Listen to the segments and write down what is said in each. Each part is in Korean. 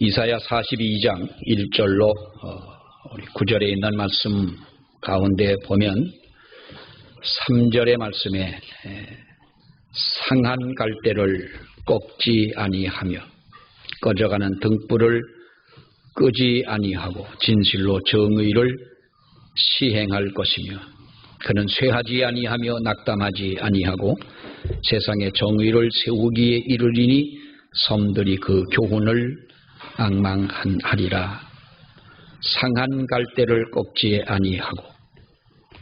이사야 42장 1절로 9절에 있는 말씀 가운데 보면 3절의 말씀에 상한 갈대를 꺾지 아니하며 꺼져가는 등불을 끄지 아니하고 진실로 정의를 시행할 것이며 그는 쇠하지 아니하며 낙담하지 아니하고 세상에 정의를 세우기에 이르리니 섬들이 그 교훈을 앙망하리라. 상한 갈대를 꺾지 아니하고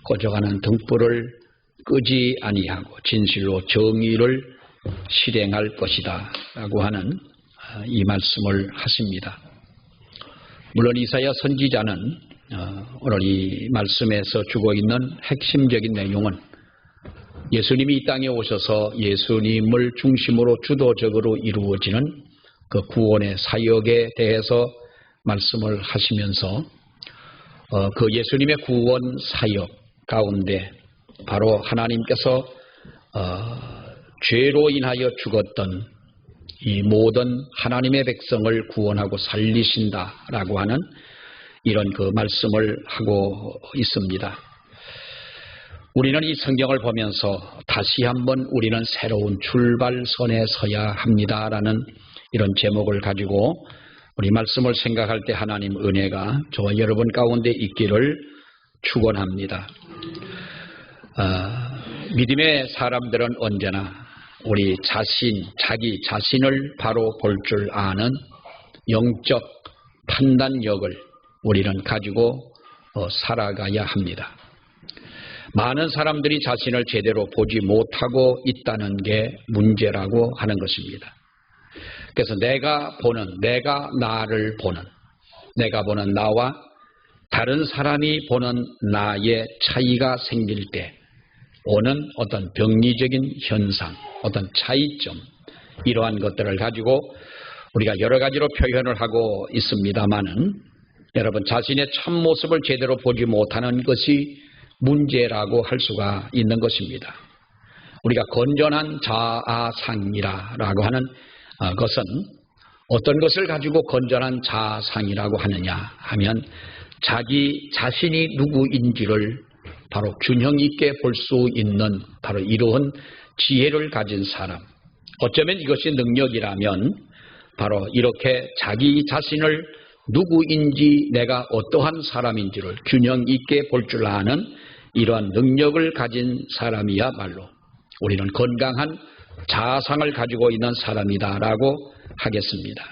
꺼져가는 등불을 끄지 아니하고 진실로 정의를 실행할 것이다 라고 하는 이 말씀을 하십니다. 물론 이사야 선지자는 오늘 이 말씀에서 주고 있는 핵심적인 내용은 예수님이 이 땅에 오셔서 예수님을 중심으로 주도적으로 이루어지는 그 구원의 사역에 대해서 말씀을 하시면서 그 예수님의 구원 사역 가운데 바로 하나님께서 죄로 인하여 죽었던 이 모든 하나님의 백성을 구원하고 살리신다라고 하는 이런 그 말씀을 하고 있습니다. 우리는 이 성경을 보면서 다시 한번 우리는 새로운 출발선에 서야 합니다라는 이런 제목을 가지고 우리 말씀을 생각할 때 하나님 은혜가 저와 여러분 가운데 있기를 축원합니다. 믿음의 사람들은 언제나 우리 자기 자신을 바로 볼 줄 아는 영적 판단력을 우리는 가지고 살아가야 합니다. 많은 사람들이 자신을 제대로 보지 못하고 있다는 게 문제라고 하는 것입니다. 그래서 내가 나를 보는, 내가 보는 나와 다른 사람이 보는 나의 차이가 생길 때 오는 어떤 병리적인 현상, 어떤 차이점, 이러한 것들을 가지고 우리가 여러 가지로 표현을 하고 있습니다만은 여러분 자신의 참모습을 제대로 보지 못하는 것이 문제라고 할 수가 있는 것입니다. 우리가 건전한 자아상이라고 하는 것은 어떤 것을 가지고 건전한 자아상이라고 하느냐 하면 자기 자신이 누구인지를 바로 균형 있게 볼 수 있는 바로 이러한 지혜를 가진 사람, 어쩌면 이것이 능력이라면 바로 이렇게 자기 자신을 누구인지 내가 어떠한 사람인지를 균형 있게 볼 줄 아는 이러한 능력을 가진 사람이야말로 우리는 건강한 자아상을 가지고 있는 사람이다라고 하겠습니다.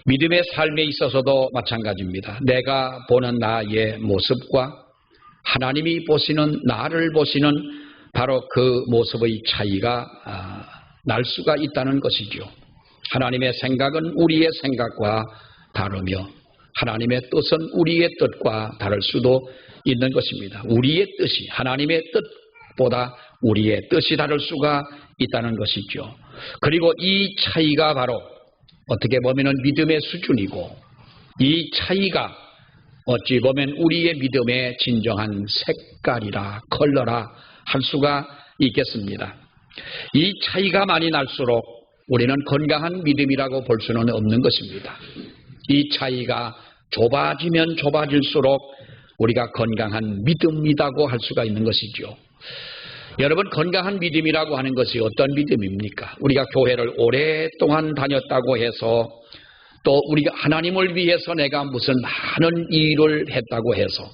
믿음의 삶에 있어서도 마찬가지입니다. 내가 보는 나의 모습과 하나님이 보시는 나를 보시는 바로 그 모습의 차이가 날 수가 있다는 것이죠. 하나님의 생각은 우리의 생각과 다르며 하나님의 뜻은 우리의 뜻과 다를 수도 있는 것입니다. 우리의 뜻이 하나님의 뜻보다 우리의 뜻이 다를 수가 있다는 것이죠. 그리고 이 차이가 바로 어떻게 보면 믿음의 수준이고 이 차이가 어찌 보면 우리의 믿음의 진정한 색깔이라 컬러라 할 수가 있겠습니다. 이 차이가 많이 날수록 우리는 건강한 믿음이라고 볼 수는 없는 것입니다. 이 차이가 좁아지면 좁아질수록 우리가 건강한 믿음이라고 할 수가 있는 것이죠. 여러분, 건강한 믿음이라고 하는 것이 어떤 믿음입니까? 우리가 교회를 오랫동안 다녔다고 해서 또 우리가 하나님을 위해서 내가 무슨 많은 일을 했다고 해서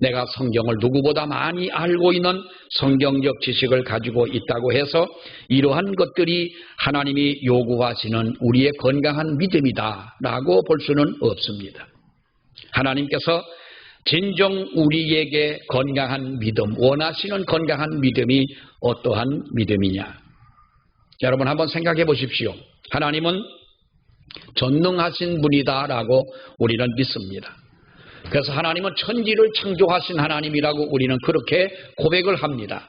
내가 성경을 누구보다 많이 알고 있는 성경적 지식을 가지고 있다고 해서 이러한 것들이 하나님이 요구하시는 우리의 건강한 믿음이다라고 볼 수는 없습니다. 하나님께서 진정 우리에게 건강한 믿음, 원하시는 건강한 믿음이 어떠한 믿음이냐? 여러분 한번 생각해 보십시오. 하나님은 전능하신 분이다라고 우리는 믿습니다. 그래서 하나님은 천지를 창조하신 하나님이라고 우리는 그렇게 고백을 합니다.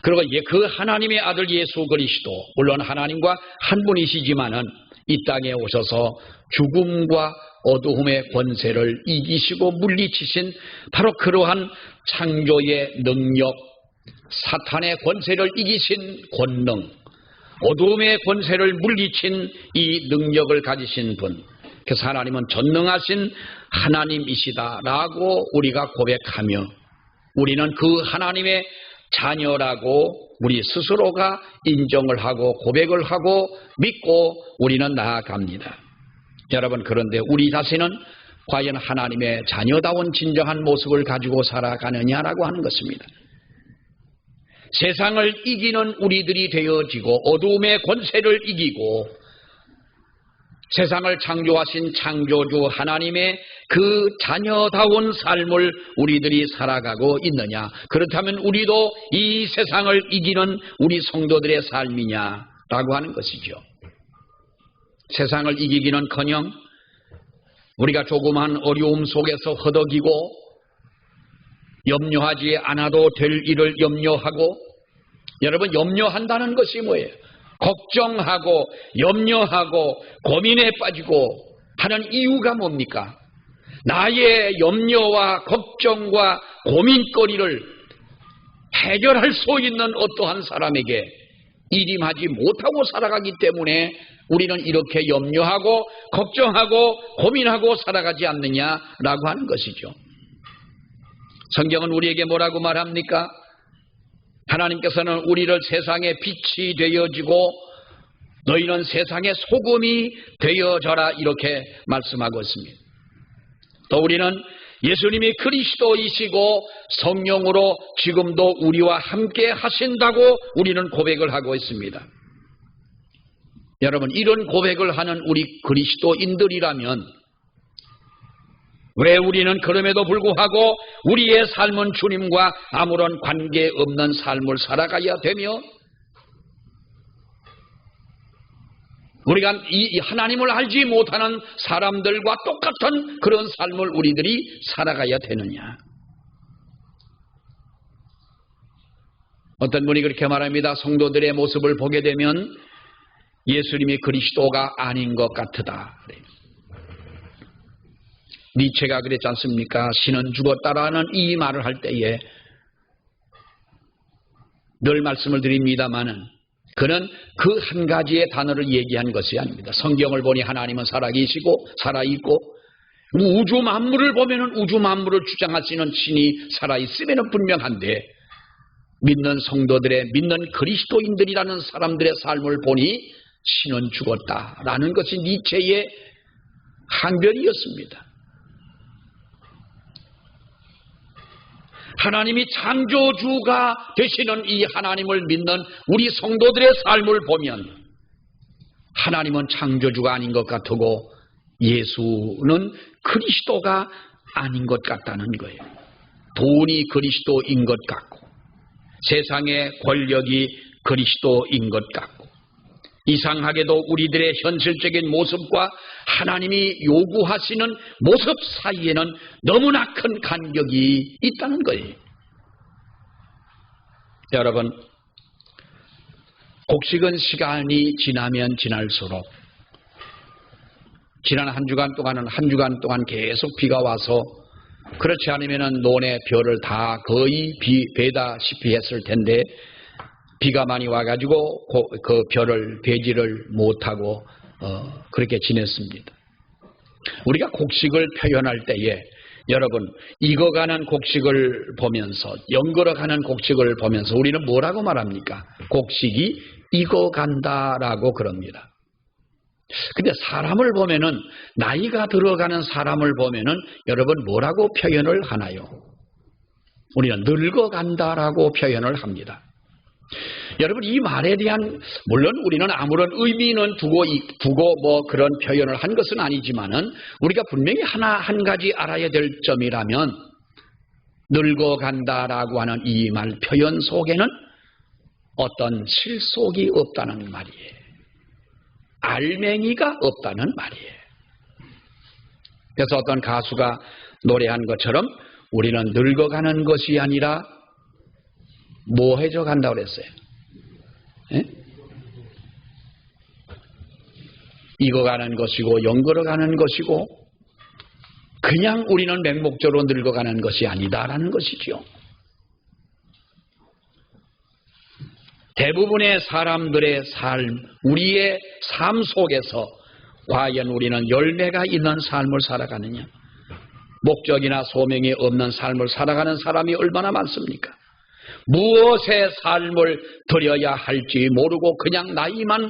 그리고 그 하나님의 아들 예수 그리스도, 물론 하나님과 한 분이시지만은 이 땅에 오셔서 죽음과 어두움의 권세를 이기시고 물리치신 바로 그러한 창조의 능력, 사탄의 권세를 이기신 권능, 어두움의 권세를 물리친 이 능력을 가지신 분, 그래서 하나님은 전능하신 하나님이시다라고 우리가 고백하며 우리는 그 하나님의 자녀라고 우리 스스로가 인정을 하고 고백을 하고 믿고 우리는 나아갑니다. 여러분, 그런데 우리 자신은 과연 하나님의 자녀다운 진정한 모습을 가지고 살아가느냐라고 하는 것입니다. 세상을 이기는 우리들이 되어지고 어두움의 권세를 이기고 세상을 창조하신 창조주 하나님의 그 자녀다운 삶을 우리들이 살아가고 있느냐? 그렇다면 우리도 이 세상을 이기는 우리 성도들의 삶이냐라고 하는 것이죠. 세상을 이기기는커녕 우리가 조그만 어려움 속에서 허덕이고 염려하지 않아도 될 일을 염려하고, 여러분, 염려한다는 것이 뭐예요? 걱정하고 염려하고 고민에 빠지고 하는 이유가 뭡니까? 나의 염려와 걱정과 고민거리를 해결할 수 있는 어떠한 사람에게 일임하지 못하고 살아가기 때문에 우리는 이렇게 염려하고 걱정하고 고민하고 살아가지 않느냐라고 하는 것이죠. 성경은 우리에게 뭐라고 말합니까? 하나님께서는 우리를 세상의 빛이 되어지고 너희는 세상의 소금이 되어져라 이렇게 말씀하고 있습니다. 또 우리는 예수님이 그리스도이시고 성령으로 지금도 우리와 함께 하신다고 우리는 고백을 하고 있습니다. 여러분, 이런 고백을 하는 우리 그리스도인들이라면 왜 우리는 그럼에도 불구하고 우리의 삶은 주님과 아무런 관계없는 삶을 살아가야 되며 우리가 이 하나님을 알지 못하는 사람들과 똑같은 그런 삶을 우리들이 살아가야 되느냐? 어떤 분이 그렇게 말합니다. 성도들의 모습을 보게 되면 예수님이 그리스도가 아닌 것 같으다. 니체가 그랬지 않습니까? 신은 죽었다라는 이 말을 할 때에 늘 말씀을 드립니다마는 그는 그 한 가지의 단어를 얘기한 것이 아닙니다. 성경을 보니 하나님은 살아계시고 살아있고 우주 만물을 보면은 우주 만물을 주장하시는 신이 살아있으면 분명한데 믿는 성도들의 믿는 그리스도인들이라는 사람들의 삶을 보니 신은 죽었다라는 것이 니체의 항변이었습니다. 하나님이 창조주가 되시는 이 하나님을 믿는 우리 성도들의 삶을 보면 하나님은 창조주가 아닌 것 같고 예수는 그리스도가 아닌 것 같다는 거예요. 돈이 그리스도인 것 같고 세상의 권력이 그리스도인 것 같고 이상하게도 우리들의 현실적인 모습과 하나님이 요구하시는 모습 사이에는 너무나 큰 간격이 있다는 거예요. 여러분, 곡식은 시간이 지나면 지날수록 지난 한 주간 동안 계속 비가 와서 그렇지 않으면 논의 벼를 다 거의 베다시피 했을 텐데 비가 많이 와가지고 그 벼를 베지를 못하고 그렇게 지냈습니다. 우리가 곡식을 표현할 때에 여러분 익어가는 곡식을 보면서 연걸어가는 곡식을 보면서 우리는 뭐라고 말합니까? 곡식이 익어간다라고 그럽니다. 근데 사람을 보면은 나이가 들어가는 사람을 보면은 여러분 뭐라고 표현을 하나요? 우리는 늙어간다라고 표현을 합니다. 여러분 이 말에 대한 물론 우리는 아무런 의미는 두고 뭐 그런 표현을 한 것은 아니지만은 우리가 분명히 한 가지 알아야 될 점이라면 늙어간다라고 하는 이 말 표현 속에는 어떤 실속이 없다는 말이에요. 알맹이가 없다는 말이에요. 그래서 어떤 가수가 노래한 것처럼 우리는 늙어가는 것이 아니라 뭐해져 간다고 그랬어요? 예? 익어가는 것이고 연걸어가는 것이고 그냥 우리는 맹목적으로 늙어가는 것이 아니다라는 것이죠. 대부분의 사람들의 삶, 우리의 삶 속에서 과연 우리는 열매가 있는 삶을 살아가느냐? 목적이나 소명이 없는 삶을 살아가는 사람이 얼마나 많습니까? 무엇의 삶을 드려야 할지 모르고 그냥 나이만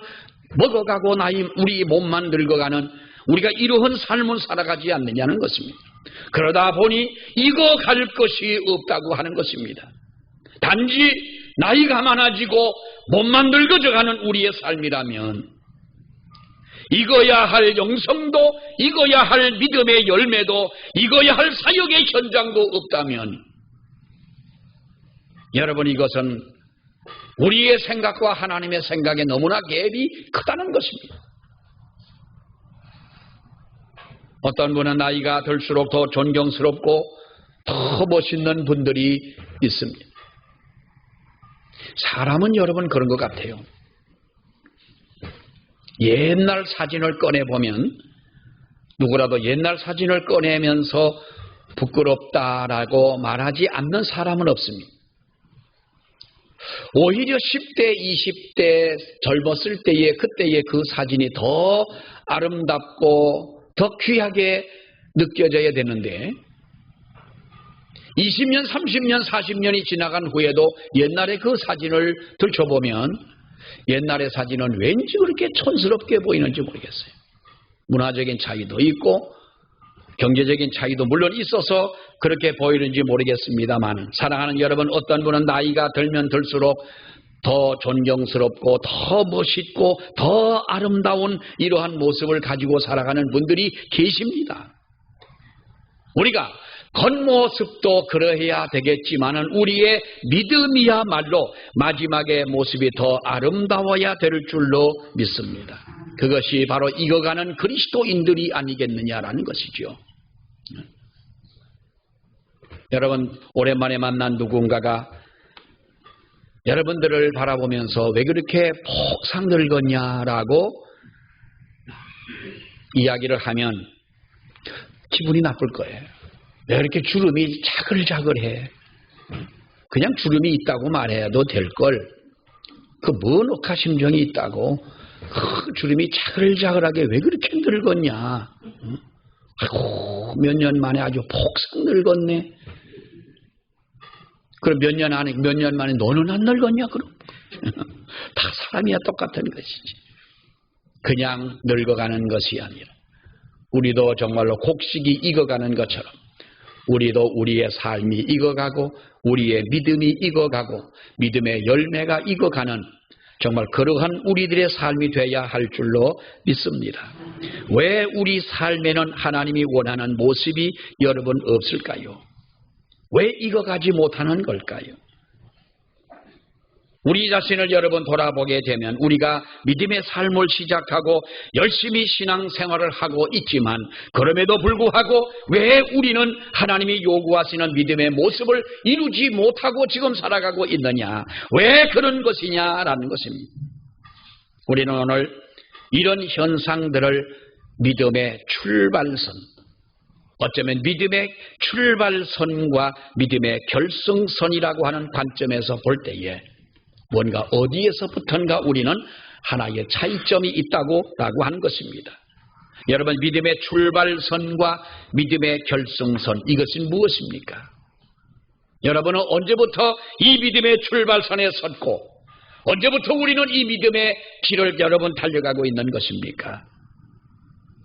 먹어가고 우리 몸만 늙어가는 우리가 이러한 삶을 살아가지 않느냐는 것입니다. 그러다 보니 익어갈 것이 없다고 하는 것입니다. 단지 나이가 많아지고 몸만 늙어져가는 우리의 삶이라면 익어야 할 영성도, 익어야 할 믿음의 열매도, 익어야 할 사역의 현장도 없다면 여러분, 이것은 우리의 생각과 하나님의 생각에 너무나 갭이 크다는 것입니다. 어떤 분은 나이가 들수록 더 존경스럽고 더 멋있는 분들이 있습니다. 사람은 여러분 그런 것 같아요. 옛날 사진을 꺼내보면 누구라도 옛날 사진을 꺼내면서 부끄럽다라고 말하지 않는 사람은 없습니다. 오히려 10대, 20대 젊었을 때의 그때의 그 사진이 더 아름답고 더 귀하게 느껴져야 되는데 20년, 30년, 40년이 지나간 후에도 옛날의 그 사진을 들춰보면 옛날의 사진은 왠지 그렇게 촌스럽게 보이는지 모르겠어요. 문화적인 차이도 있고 경제적인 차이도 물론 있어서 그렇게 보이는지 모르겠습니다만, 사랑하는 여러분, 어떤 분은 나이가 들면 들수록 더 존경스럽고 더 멋있고 더 아름다운 이러한 모습을 가지고 살아가는 분들이 계십니다. 우리가 겉모습도 그러해야 되겠지만은 우리의 믿음이야말로 마지막의 모습이 더 아름다워야 될 줄로 믿습니다. 그것이 바로 익어가는 그리스도인들이 아니겠느냐라는 것이죠. 여러분, 오랜만에 만난 누군가가 여러분들을 바라보면서 왜 그렇게 폭삭 늙었냐라고 이야기를 하면 기분이 나쁠 거예요. 왜 이렇게 주름이 자글자글해? 그냥 주름이 있다고 말해도 될걸. 그 뭔 억하심정이 있다고 그 주름이 자글자글하게 왜 그렇게 늙었냐? 아이고, 몇 년 만에 아주 폭삭 늙었네. 그럼 몇 년 만에 너는 안 늙었냐? 그럼 다 사람이야 똑같은 것이지. 그냥 늙어가는 것이 아니라 우리도 정말로 곡식이 익어가는 것처럼 우리도 우리의 삶이 익어가고 우리의 믿음이 익어가고 믿음의 열매가 익어가는 정말 그러한 우리들의 삶이 돼야 할 줄로 믿습니다. 왜 우리 삶에는 하나님이 원하는 모습이 여러분 없을까요? 왜 익어가지 못하는 걸까요? 우리 자신을 여러분 돌아보게 되면 우리가 믿음의 삶을 시작하고 열심히 신앙생활을 하고 있지만 그럼에도 불구하고 왜 우리는 하나님이 요구하시는 믿음의 모습을 이루지 못하고 지금 살아가고 있느냐? 왜 그런 것이냐라는 것입니다. 우리는 오늘 이런 현상들을 믿음의 출발선, 어쩌면 믿음의 출발선과 믿음의 결승선이라고 하는 관점에서 볼 때에 뭔가 어디에서부턴가 우리는 하나의 차이점이 있다고 하는 것입니다. 여러분, 믿음의 출발선과 믿음의 결승선, 이것은 무엇입니까? 여러분은 언제부터 이 믿음의 출발선에 섰고 언제부터 우리는 이 믿음의 길을 여러분 달려가고 있는 것입니까?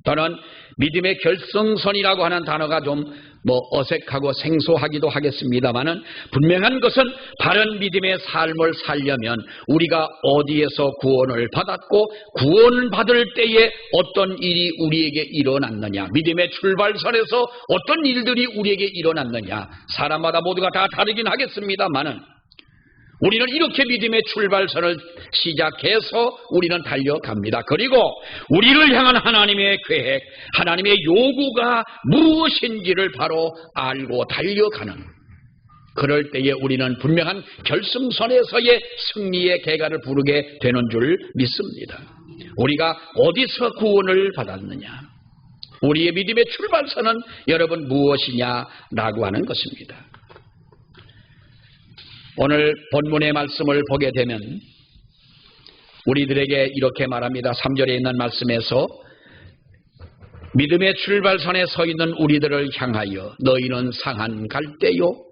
저는 믿음의 결승선이라고 하는 단어가 좀 어색하고 생소하기도 하겠습니다만은 분명한 것은 바른 믿음의 삶을 살려면 우리가 어디에서 구원을 받았고 구원받을 때에 어떤 일이 우리에게 일어났느냐, 믿음의 출발선에서 어떤 일들이 우리에게 일어났느냐, 사람마다 모두가 다 다르긴 하겠습니다만은 우리는 이렇게 믿음의 출발선을 시작해서 우리는 달려갑니다. 그리고 우리를 향한 하나님의 계획, 하나님의 요구가 무엇인지를 바로 알고 달려가는, 그럴 때에 우리는 분명한 결승선에서의 승리의 계가를 부르게 되는 줄 믿습니다. 우리가 어디서 구원을 받았느냐, 우리의 믿음의 출발선은 여러분 무엇이냐라고 하는 것입니다. 오늘 본문의 말씀을 보게 되면 우리들에게 이렇게 말합니다. 3절에 있는 말씀에서 믿음의 출발선에 서 있는 우리들을 향하여 너희는 상한 갈대요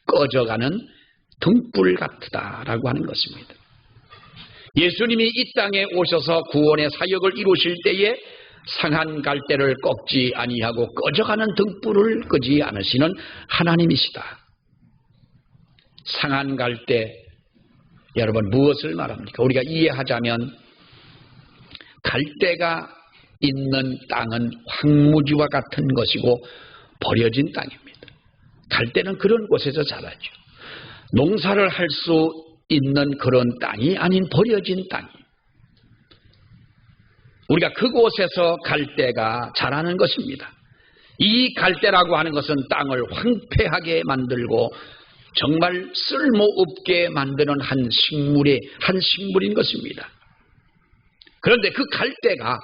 꺼져가는 등불 같으다라고 하는 것입니다. 예수님이 이 땅에 오셔서 구원의 사역을 이루실 때에 상한 갈대를 꺾지 아니하고 꺼져가는 등불을 끄지 않으시는 하나님이시다. 상한 갈대, 여러분 무엇을 말합니까? 우리가 이해하자면 갈대가 있는 땅은 황무지와 같은 것이고 버려진 땅입니다. 갈대는 그런 곳에서 자라죠. 농사를 할 수 있는 그런 땅이 아닌 버려진 땅이. 우리가 그곳에서 갈대가 자라는 것입니다. 이 갈대라고 하는 것은 땅을 황폐하게 만들고 정말 쓸모없게 만드는 한 식물인 것입니다. 그런데 그 갈대가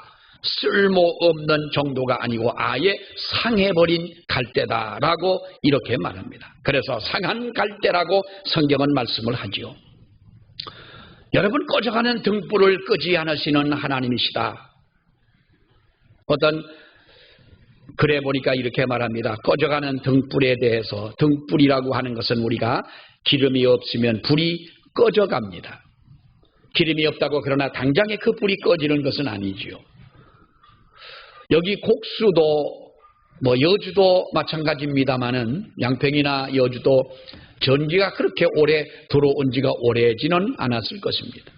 쓸모없는 정도가 아니고 아예 상해버린 갈대다라고 이렇게 말합니다. 그래서 상한 갈대라고 성경은 말씀을 하지요. 여러분, 꺼져가는 등불을 끄지 않으시는 하나님이시다. 그래 보니까 이렇게 말합니다. 꺼져가는 등불에 대해서, 등불이라고 하는 것은 우리가 기름이 없으면 불이 꺼져갑니다. 기름이 없다고 그러나 당장에 그 불이 꺼지는 것은 아니지요. 여기 곡수도 여주도 마찬가지입니다마는 양평이나 여주도 전기가 그렇게 오래 들어온 지가 오래지는 않았을 것입니다.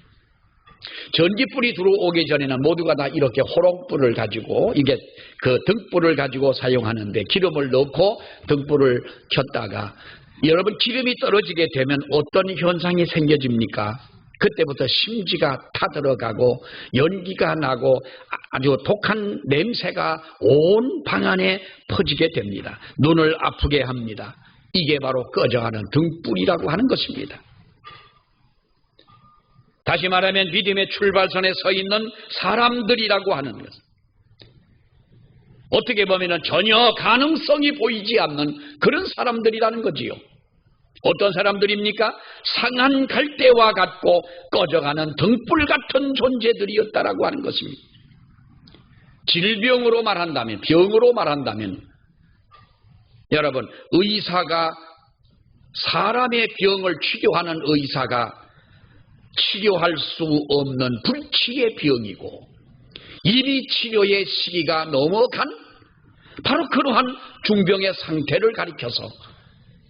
전기불이 들어오기 전에는 모두가 다 이렇게 호롱불을 가지고 이게 그 등불을 가지고 사용하는데 기름을 넣고 등불을 켰다가 여러분 기름이 떨어지게 되면 어떤 현상이 생겨집니까? 그때부터 심지가 타들어가고 연기가 나고 아주 독한 냄새가 온 방 안에 퍼지게 됩니다. 눈을 아프게 합니다. 이게 바로 꺼져가는 등불이라고 하는 것입니다. 다시 말하면 믿음의 출발선에 서 있는 사람들이라고 하는 것. 어떻게 보면 전혀 가능성이 보이지 않는 그런 사람들이라는 거지요. 어떤 사람들입니까? 상한 갈대와 같고 꺼져가는 등불 같은 존재들이었다라고 하는 것입니다. 질병으로 말한다면, 병으로 말한다면, 여러분, 의사가 사람의 병을 치료하는 의사가 치료할 수 없는 불치의 병이고 이미 치료의 시기가 넘어간 바로 그러한 중병의 상태를 가리켜서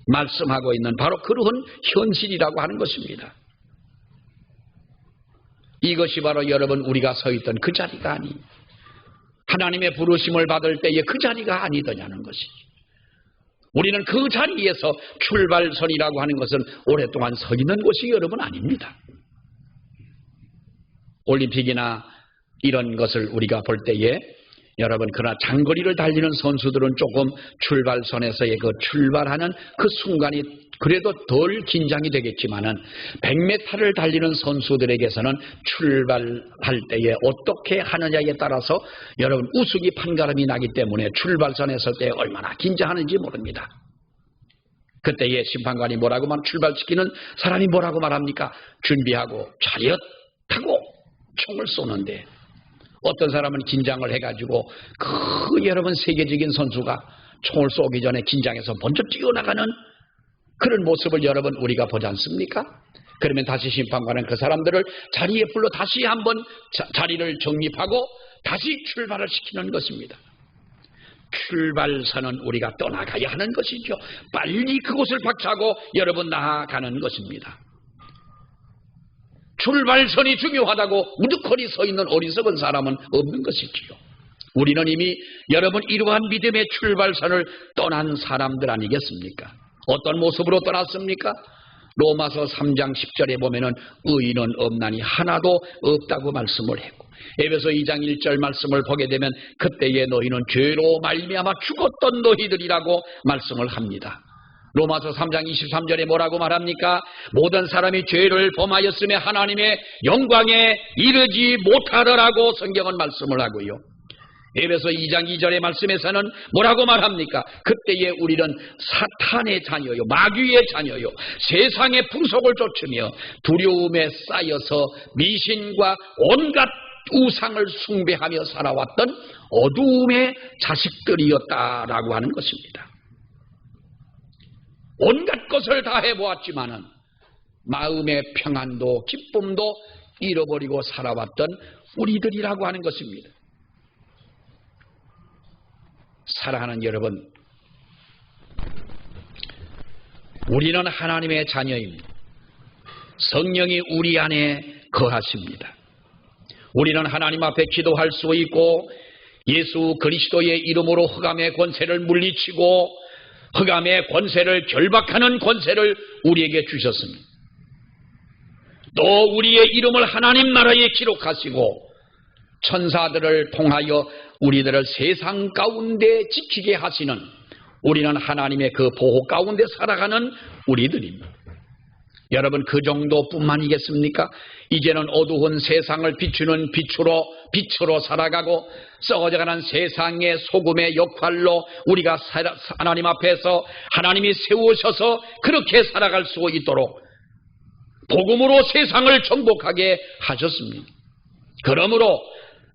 말씀하고 있는 바로 그러한 현실이라고 하는 것입니다. 이것이 바로 여러분 우리가 서 있던 그 자리가 아니, 하나님의 부르심을 받을 때의 그 자리가 아니더냐는 것이지. 우리는 그 자리에서 출발선이라고 하는 것은 오랫동안 서 있는 곳이 여러분 아닙니다. 올림픽이나 이런 것을 우리가 볼 때에 여러분 그러나 장거리를 달리는 선수들은 조금 출발선에서의 그 출발하는 그 순간이 그래도 덜 긴장이 되겠지만은 100m를 달리는 선수들에게서는 출발할 때에 어떻게 하느냐에 따라서 여러분 우승이 판가름이 나기 때문에 출발선에 설 때 얼마나 긴장하는지 모릅니다. 그때에 심판관이 뭐라고 출발시키는 사람이 뭐라고 말합니까? 준비하고 차렷 타고 총을 쏘는데 어떤 사람은 긴장을 해가지고 그 여러분 세계적인 선수가 총을 쏘기 전에 긴장해서 먼저 뛰어나가는 그런 모습을 여러분 우리가 보지 않습니까? 그러면 다시 심판관은 그 사람들을 자리에 불러 다시 한번 자리를 정립하고 다시 출발을 시키는 것입니다. 출발선은 우리가 떠나가야 하는 것이죠. 빨리 그곳을 박차고 여러분 나아가는 것입니다. 출발선이 중요하다고 우두커니 서 있는 어리석은 사람은 없는 것이지요. 우리는 이미 여러분 이러한 믿음의 출발선을 떠난 사람들 아니겠습니까? 어떤 모습으로 떠났습니까? 로마서 3장 10절에 보면은 의인은 없나니 하나도 없다고 말씀을 했고 에베소 2장 1절 말씀을 보게 되면 그때에 너희는 죄로 말미암아 죽었던 너희들이라고 말씀을 합니다. 로마서 3장 23절에 뭐라고 말합니까? 모든 사람이 죄를 범하였으며 하나님의 영광에 이르지 못하더라고 성경은 말씀을 하고요. 에베소 2장 2절의 말씀에서는 뭐라고 말합니까? 그때에 우리는 사탄의 자녀요, 마귀의 자녀요, 세상의 풍속을 쫓으며 두려움에 쌓여서 미신과 온갖 우상을 숭배하며 살아왔던 어두움의 자식들이었다라고 하는 것입니다. 온갖 것을 다 해보았지만은 마음의 평안도 기쁨도 잃어버리고 살아왔던 우리들이라고 하는 것입니다. 사랑하는 여러분, 우리는 하나님의 자녀입니다. 성령이 우리 안에 거하십니다. 우리는 하나님 앞에 기도할 수 있고 예수 그리스도의 이름으로 흑암의 권세를 물리치고 흑암의 권세를 결박하는 권세를 우리에게 주셨습니다. 또 우리의 이름을 하나님 나라에 기록하시고 천사들을 통하여 우리들을 세상 가운데 지키게 하시는, 우리는 하나님의 그 보호 가운데 살아가는 우리들입니다. 여러분, 그 정도뿐만이겠습니까? 이제는 어두운 세상을 비추는 빛으로 살아가고 썩어져가는 세상의 소금의 역할로 우리가 하나님 앞에서 하나님이 세우셔서 그렇게 살아갈 수 있도록 복음으로 세상을 정복하게 하셨습니다. 그러므로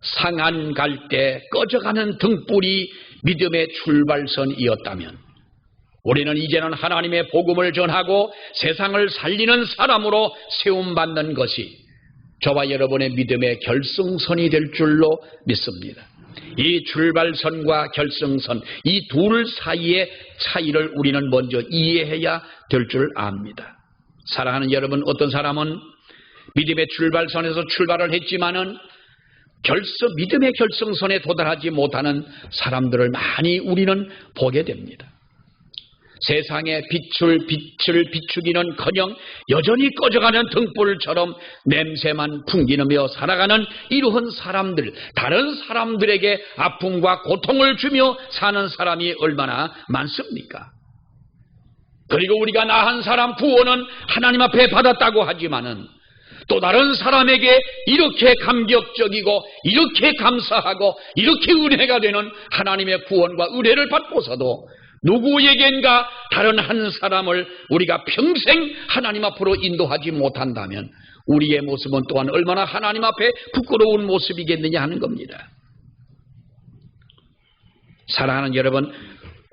상한 갈 때 꺼져가는 등불이 믿음의 출발선이었다면 우리는 이제는 하나님의 복음을 전하고 세상을 살리는 사람으로 세움받는 것이 저와 여러분의 믿음의 결승선이 될 줄로 믿습니다. 이 출발선과 결승선, 이 둘 사이의 차이를 우리는 먼저 이해해야 될 줄 압니다. 사랑하는 여러분, 어떤 사람은 믿음의 출발선에서 출발을 했지만은 믿음의 결승선에 도달하지 못하는 사람들을 많이 우리는 보게 됩니다. 세상의 빛을 비추기는커녕 여전히 꺼져가는 등불처럼 냄새만 풍기며 살아가는 이러한 사람들, 다른 사람들에게 아픔과 고통을 주며 사는 사람이 얼마나 많습니까? 그리고 우리가 나 한 사람 구원은 하나님 앞에 받았다고 하지만은 또 다른 사람에게 이렇게 감격적이고 이렇게 감사하고 이렇게 은혜가 되는 하나님의 구원과 은혜를 받고서도 누구에겐가 다른 한 사람을 우리가 평생 하나님 앞으로 인도하지 못한다면 우리의 모습은 또한 얼마나 하나님 앞에 부끄러운 모습이겠느냐 하는 겁니다. 사랑하는 여러분,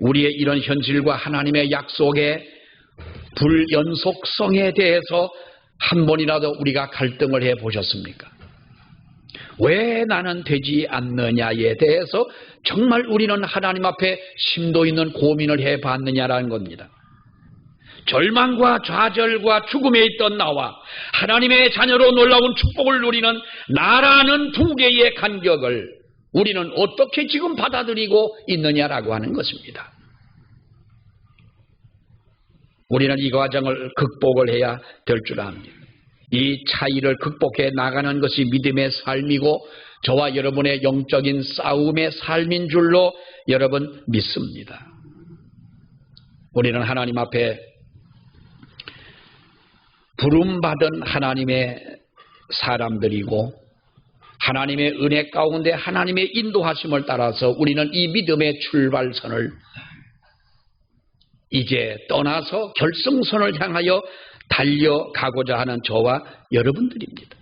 우리의 이런 현실과 하나님의 약속의 불연속성에 대해서 한 번이라도 우리가 갈등을 해보셨습니까? 왜 나는 되지 않느냐에 대해서 정말 우리는 하나님 앞에 심도 있는 고민을 해봤느냐라는 겁니다. 절망과 좌절과 죽음에 있던 나와 하나님의 자녀로 놀라운 축복을 누리는 나라는 두 개의 간격을 우리는 어떻게 지금 받아들이고 있느냐라고 하는 것입니다. 우리는 이 과정을 극복을 해야 될 줄 압니다. 이 차이를 극복해 나가는 것이 믿음의 삶이고 저와 여러분의 영적인 싸움의 삶인 줄로 여러분 믿습니다. 우리는 하나님 앞에 부름받은 하나님의 사람들이고 하나님의 은혜 가운데 하나님의 인도하심을 따라서 우리는 이 믿음의 출발선을 이제 떠나서 결승선을 향하여 달려가고자 하는 저와 여러분들입니다.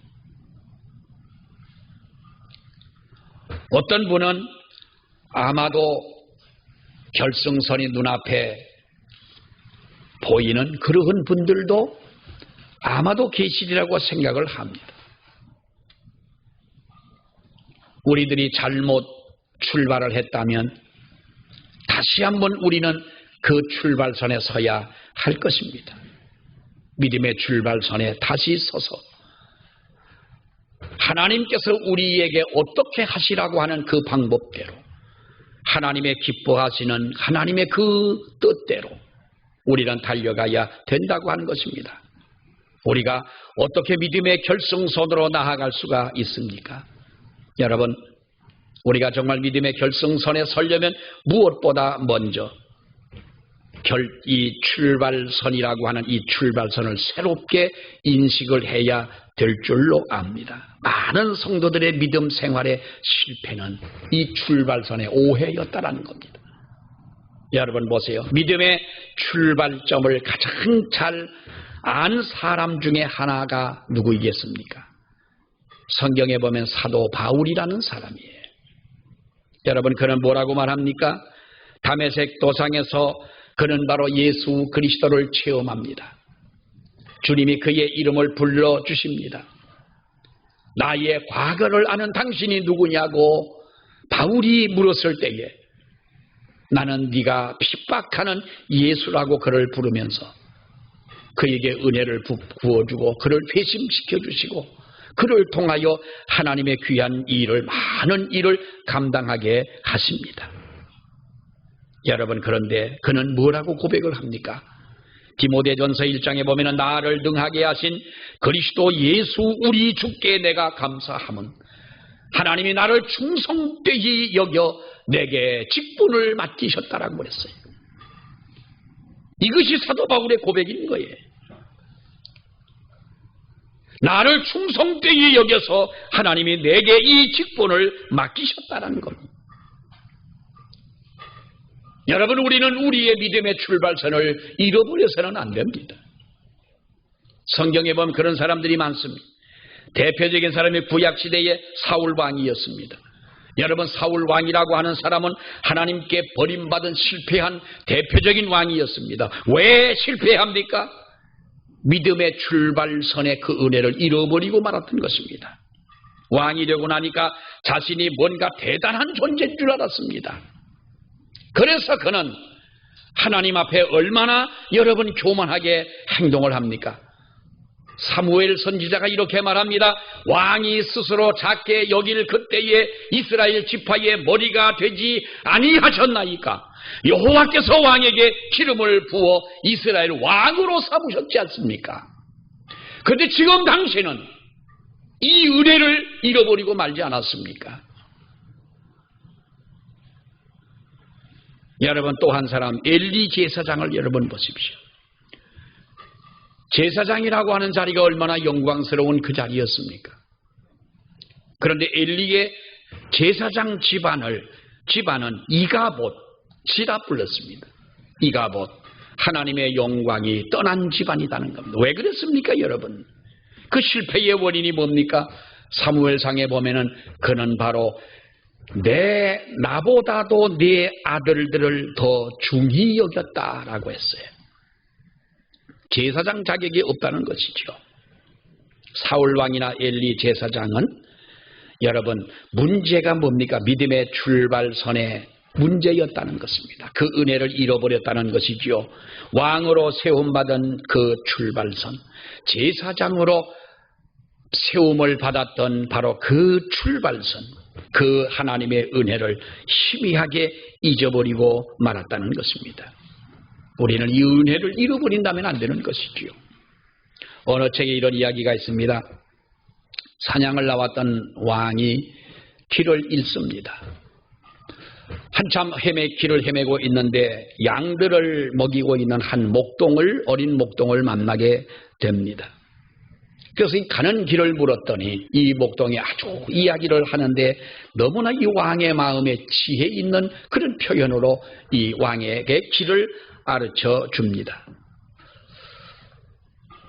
어떤 분은 아마도 결승선이 눈앞에 보이는 그러한 분들도 아마도 계시리라고 생각을 합니다. 우리들이 잘못 출발을 했다면 다시 한번 우리는 그 출발선에 서야 할 것입니다. 믿음의 출발선에 다시 서서 하나님께서 우리에게 어떻게 하시라고 하는 그 방법대로 하나님의 기뻐하시는 하나님의 그 뜻대로 우리는 달려가야 된다고 하는 것입니다. 우리가 어떻게 믿음의 결승선으로 나아갈 수가 있습니까? 여러분, 우리가 정말 믿음의 결승선에 서려면 무엇보다 먼저 이 출발선이라고 하는 이 출발선을 새롭게 인식을 해야 될 줄로 압니다. 많은 성도들의 믿음 생활의 실패는 이 출발선의 오해였다라는 겁니다. 여러분 보세요. 믿음의 출발점을 가장 잘 안 사람 중에 하나가 누구이겠습니까? 성경에 보면 사도 바울이라는 사람이에요. 여러분, 그는 뭐라고 말합니까? 다메섹 도상에서 그는 바로 예수 그리스도를 체험합니다. 주님이 그의 이름을 불러주십니다. 나의 과거를 아는 당신이 누구냐고 바울이 물었을 때에 나는 네가 핍박하는 예수라고 그를 부르면서 그에게 은혜를 부어주고 그를 회심시켜주시고 그를 통하여 하나님의 귀한 일을, 많은 일을 감당하게 하십니다. 여러분, 그런데 그는 뭐라고 고백을 합니까? 디모데전서 1장에 보면 나를 능하게 하신 그리스도 예수 우리 주께 내가 감사함은 하나님이 나를 충성되이 여겨 내게 직분을 맡기셨다라고 그랬어요. 이것이 사도 바울의 고백인 거예요. 나를 충성되이 여겨서 하나님이 내게 이 직분을 맡기셨다는 것. 여러분, 우리는 우리의 믿음의 출발선을 잃어버려서는 안 됩니다. 성경에 보면 그런 사람들이 많습니다. 대표적인 사람이 구약시대의 사울왕이었습니다. 여러분, 사울왕이라고 하는 사람은 하나님께 버림받은 실패한 대표적인 왕이었습니다. 왜 실패합니까? 믿음의 출발선의 그 은혜를 잃어버리고 말았던 것입니다. 왕이 되고 나니까 자신이 뭔가 대단한 존재인 줄 알았습니다. 그래서 그는 하나님 앞에 얼마나 여러분 교만하게 행동을 합니까? 사무엘 선지자가 이렇게 말합니다. 왕이 스스로 작게 여길 그때에 이스라엘 지파의 머리가 되지 아니하셨나이까? 여호와께서 왕에게 기름을 부어 이스라엘 왕으로 삼으셨지 않습니까? 그런데 지금 당신은 이 은혜를 잃어버리고 말지 않았습니까? 여러분, 또 한 사람 엘리 제사장을 여러분 보십시오. 제사장이라고 하는 자리가 얼마나 영광스러운 그 자리였습니까? 그런데 엘리의 제사장 집안은 이가봇이라 불렀습니다. 이가봇, 하나님의 영광이 떠난 집안이라는 겁니다. 왜 그랬습니까, 여러분? 그 실패의 원인이 뭡니까? 사무엘상에 보면은 그는 바로 나보다도 내 아들들을 더 중히 여겼다라고 했어요. 제사장 자격이 없다는 것이죠. 사울왕이나 엘리 제사장은 여러분 문제가 뭡니까? 믿음의 출발선에 문제였다는 것입니다. 그 은혜를 잃어버렸다는 것이지요. 왕으로 세움받은 그 출발선, 제사장으로 세움을 받았던 바로 그 출발선, 그 하나님의 은혜를 희미하게 잊어버리고 말았다는 것입니다. 우리는 이 은혜를 잃어버린다면 안 되는 것이지요. 어느 책에 이런 이야기가 있습니다. 사냥을 나왔던 왕이 길을 잃습니다. 한참 길을 헤매고 있는데 양들을 먹이고 있는 한 어린 목동을 만나게 됩니다. 그래서 가는 길을 물었더니 이 목동이 아주 이야기를 하는데 너무나 이 왕의 마음에 지혜 있는 그런 표현으로 이 왕에게 길을 가르쳐 줍니다.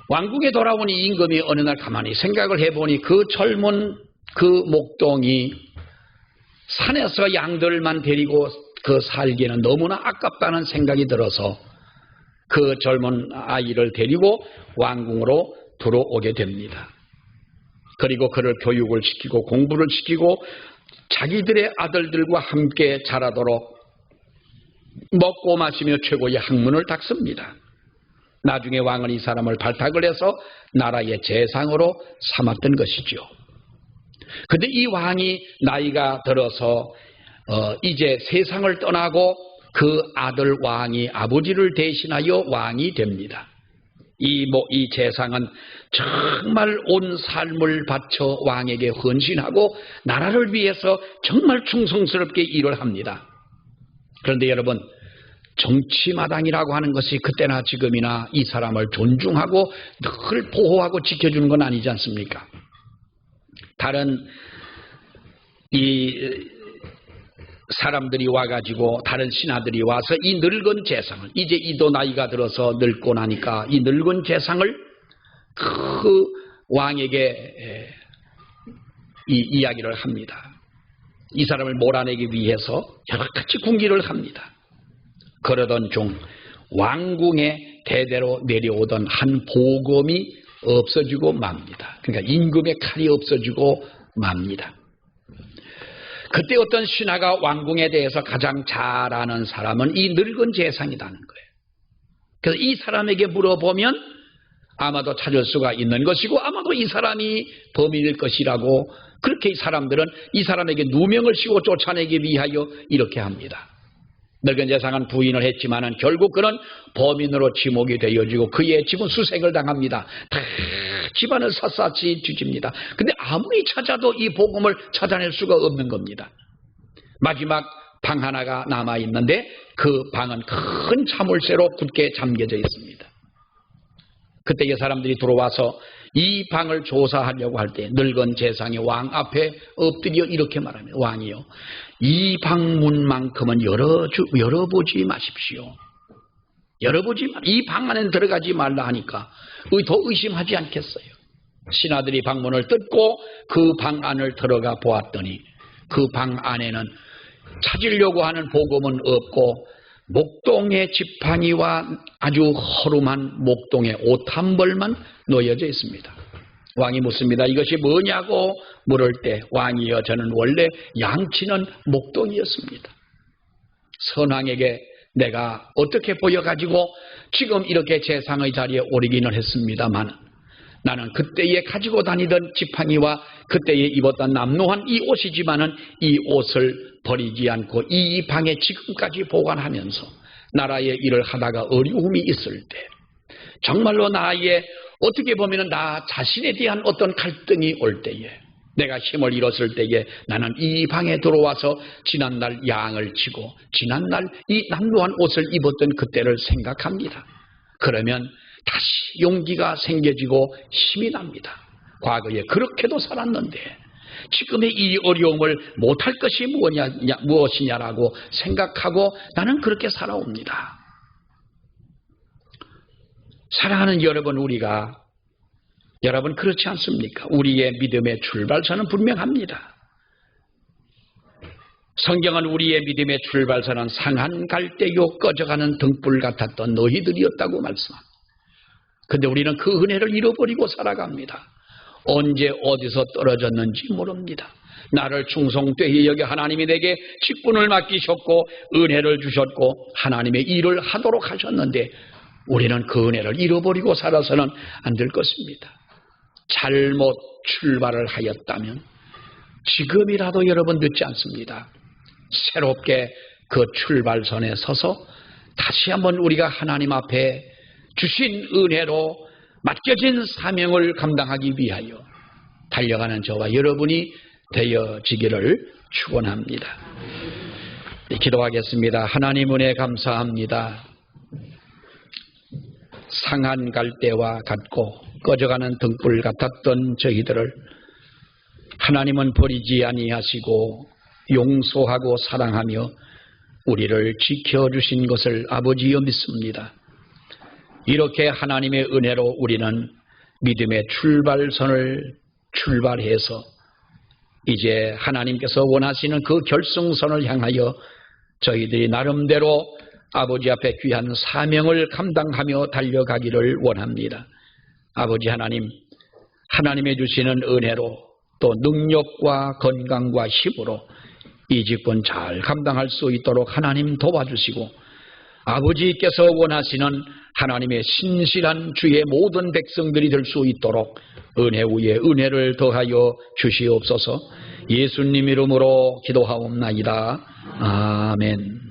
왕궁에 돌아온 이 임금이 어느 날 가만히 생각을 해보니 그 젊은 그 목동이 산에서 양들만 데리고 살기에는 너무나 아깝다는 생각이 들어서 그 젊은 아이를 데리고 왕궁으로 들어오게 됩니다. 그리고 그를 교육을 시키고 공부를 시키고 자기들의 아들들과 함께 자라도록 먹고 마시며 최고의 학문을 닦습니다. 나중에 왕은 이 사람을 발탁을 해서 나라의 재상으로 삼았던 것이죠. 그런데 이 왕이 나이가 들어서 이제 세상을 떠나고 그 아들 왕이 아버지를 대신하여 왕이 됩니다. 이 재상은 정말 온 삶을 바쳐 왕에게 헌신하고 나라를 위해서 정말 충성스럽게 일을 합니다. 그런데 여러분, 정치마당이라고 하는 것이 그때나 지금이나 이 사람을 존중하고 늘 보호하고 지켜주는 건 아니지 않습니까? 다른 이 사람들이 와가지고 다른 신하들이 와서 이 늙은 재상을, 이제 이도 나이가 들어서 늙고 나니까 이 늙은 재상을 그 왕에게 이 이야기를 합니다. 이 사람을 몰아내기 위해서 여러 가지 궁리를 합니다. 그러던 중 왕궁에 대대로 내려오던 한 보검이 없어지고 맙니다. 그러니까 임금의 칼이 없어지고 맙니다. 그때 어떤 신하가 왕궁에 대해서 가장 잘 아는 사람은 이 늙은 재상이라는 거예요. 그래서 이 사람에게 물어보면 아마도 찾을 수가 있는 것이고 아마도 이 사람이 범인일 것이라고 그렇게 이 사람들은 이 사람에게 누명을 씌워 쫓아내기 위하여 이렇게 합니다. 늙은 재상은 부인을 했지만은 결국 그는 범인으로 지목이 되어지고 그의 집은 수색을 당합니다. 다 집안을 샅샅이 뒤집니다. 근데 아무리 찾아도 이 복음을 찾아낼 수가 없는 겁니다. 마지막 방 하나가 남아있는데 그 방은 큰 자물쇠로 굳게 잠겨져 있습니다. 그때 이 사람들이 들어와서 이 방을 조사하려고 할 때 늙은 재상이 왕 앞에 엎드려 이렇게 말합니다. 왕이요, 이 방문만큼은 열어보지 마십시오. 이 방 안에 들어가지 말라 하니까 더 의심하지 않겠어요. 신하들이 방문을 뜯고 그 방 안을 들어가 보았더니 그 방 안에는 찾으려고 하는 복음은 없고 목동의 지팡이와 아주 허름한 목동의 옷 한 벌만 놓여져 있습니다. 왕이 묻습니다. 이것이 뭐냐고 물을 때 왕이여, 저는 원래 양치는 목동이었습니다. 선왕에게 내가 어떻게 보여가지고 지금 이렇게 재상의 자리에 오르기는 했습니다만 나는 그때에 가지고 다니던 지팡이와 그때에 입었던 남루한 이 옷이지만은 이 옷을 버리지 않고 이 방에 지금까지 보관하면서 나라의 일을 하다가 어려움이 있을 때 정말로 나의 어떻게 보면 나 자신에 대한 어떤 갈등이 올 때에 내가 힘을 잃었을 때에 나는 이 방에 들어와서 지난날 양을 치고 지난날 이 남루한 옷을 입었던 그때를 생각합니다. 그러면 다시 용기가 생겨지고 힘이 납니다. 과거에 그렇게도 살았는데 지금의 이 어려움을 못할 것이 무엇이냐라고 생각하고 나는 그렇게 살아옵니다. 사랑하는 여러분, 여러분 그렇지 않습니까? 우리의 믿음의 출발선은 분명합니다. 성경은 우리의 믿음의 출발선은 상한 갈대요 꺼져가는 등불 같았던 너희들이었다고 말씀합니다. 근데 우리는 그 은혜를 잃어버리고 살아갑니다. 언제 어디서 떨어졌는지 모릅니다. 나를 충성되이 여겨 하나님이 내게 직분을 맡기셨고 은혜를 주셨고 하나님의 일을 하도록 하셨는데 우리는 그 은혜를 잃어버리고 살아서는 안 될 것입니다. 잘못 출발을 하였다면 지금이라도 여러분 늦지 않습니다. 새롭게 그 출발선에 서서 다시 한번 우리가 하나님 앞에 주신 은혜로 맡겨진 사명을 감당하기 위하여 달려가는 저와 여러분이 되어지기를 축원합니다. 기도하겠습니다. 하나님 은혜 감사합니다. 상한 갈대와 같고 꺼져가는 등불 같았던 저희들을 하나님은 버리지 아니하시고 용서하고 사랑하며 우리를 지켜주신 것을 아버지여 믿습니다. 이렇게 하나님의 은혜로 우리는 믿음의 출발선을 출발해서 이제 하나님께서 원하시는 그 결승선을 향하여 저희들이 나름대로 아버지 앞에 귀한 사명을 감당하며 달려가기를 원합니다. 아버지 하나님, 하나님의 주시는 은혜로 또 능력과 건강과 힘으로 이 직분 잘 감당할 수 있도록 하나님 도와주시고 아버지께서 원하시는 하나님의 신실한 주의 모든 백성들이 될 수 있도록 은혜 위에 은혜를 더하여 주시옵소서. 예수님 이름으로 기도하옵나이다. 아멘.